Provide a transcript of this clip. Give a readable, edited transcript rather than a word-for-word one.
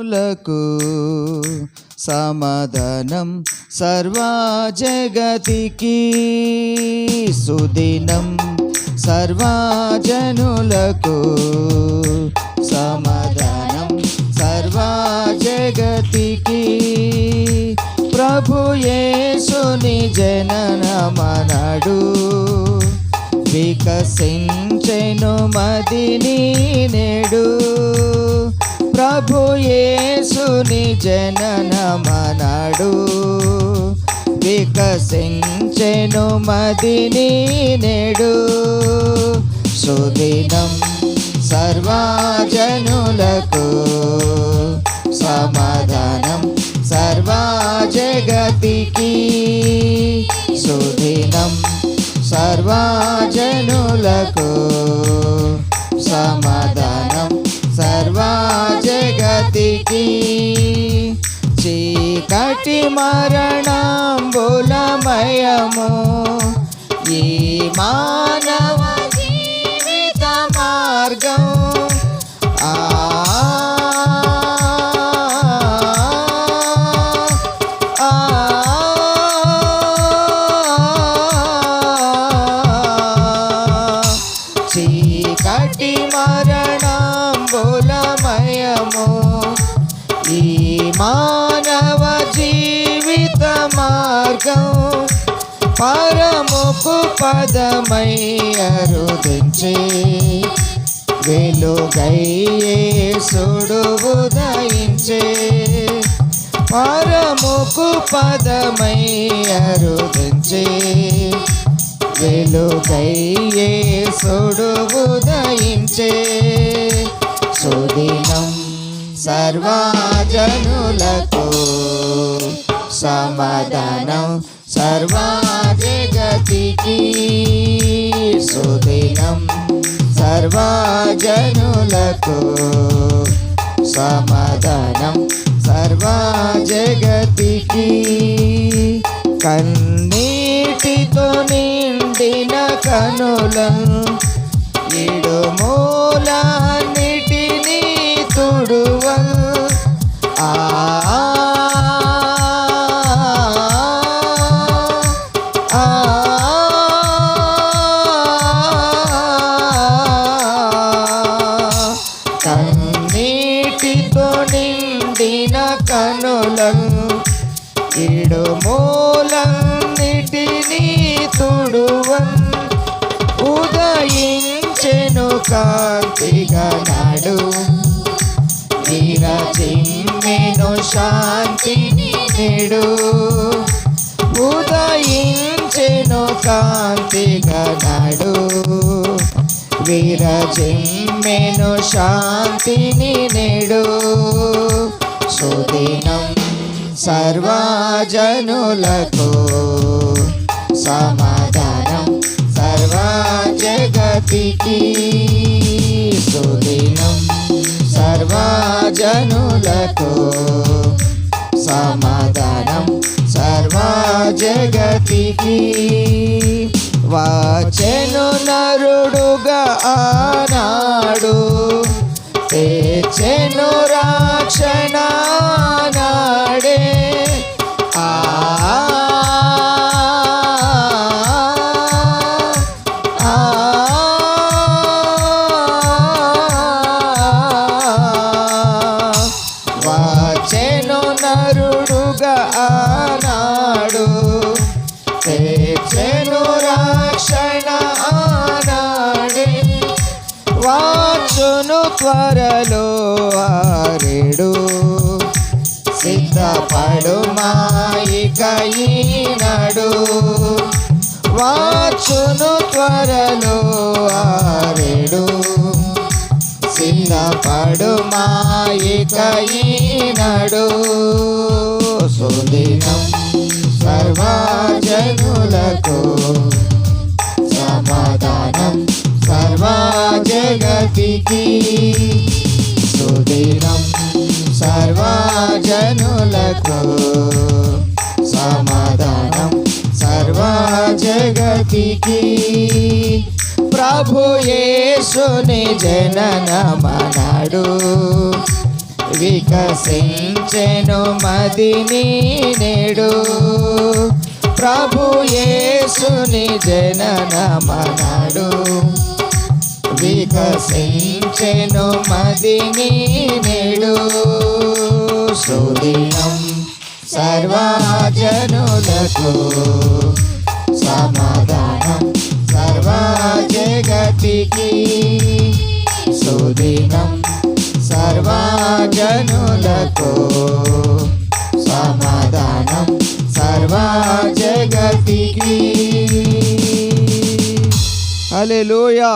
జనులకు సమాధానం సర్వ జగతికి సుదినం సర్వ జనులకు సమాధానం సర్వ జగతికి ప్రభు యేసుని జననమనడు వికసించెను మదిని నేడు ప్రభు యేసుని జననమనడు వికసించెను మదిని నేడు సుదినం సర్వజనులకు సమాధానం సర్వ జగతికి సుదినం సర్వజనులకు సమాధానం సర్వ జగతికి చీకటి మరణంబులమయము ఈ మానవ జీవిత మార్గం చీకటి మరణంబులమయము ఈ మానవ జీవిత మార్గం పరముకు పదమై అరుదించే వెలుగై యేసుడు ఉదయించే పరముకు పదమై అరుదించే వెలుగై యేసుడు ఉదయించే సుదినం సర్వజనులకు సమాధానం సర్వ జగతికి సుదినం సర్వజనులకు సమాధానం సర్వ జగతికి కన్నీటితో నిండిన కనులను ఇడుమూలన్నిటినీ తుడువల్ కన్నీటితో నిండిన కనులను ఇడుమూలన్నిటినీ తుడువన్ ఉదయించెను కాంతిగా నాడు విరచిమ్మెను శాంతిని నేడు ఉదయించెను కాంతిగా నాడు విరచిమ్మెను శాంతిని నేడు సుదినం సర్వజనులకు సమాధానం సర్వ జగతికి సుదినం సర్వజనులకు సమాధానం సర్వ జగతికి వచ్చెను నరుడుగా ఆనాడు తెచ్చెను రక్షణ నాడే వచ్చెను నరుడుగా ఆనాడు తెచ్చెను రక్షణ ఆనాడే వచ్చును త్వరలో ఆరేడు సిద్ధపడు మాయికైనాడు వచ్చును త్వరలో ఆరేడు సిద్ధపడు మాయికైనాడు సుదినం సర్వజనులకు సమాధానం సర్వ జగతికి సుదినం సర్వజనులకు సమాధానం సర్వ జగతికి ప్రభు యేసుని జననమనడు వికసించెను మదిని నేడు ప్రభు యేసుని జననమనాడు వికసించెను మదిని నేడు సుదినం సర్వజనులకు సమాధానం సర్వజగతికి సుదినం సర్వజనులకు సమాధానం సర్వజగతికి. హల్లెలూయా.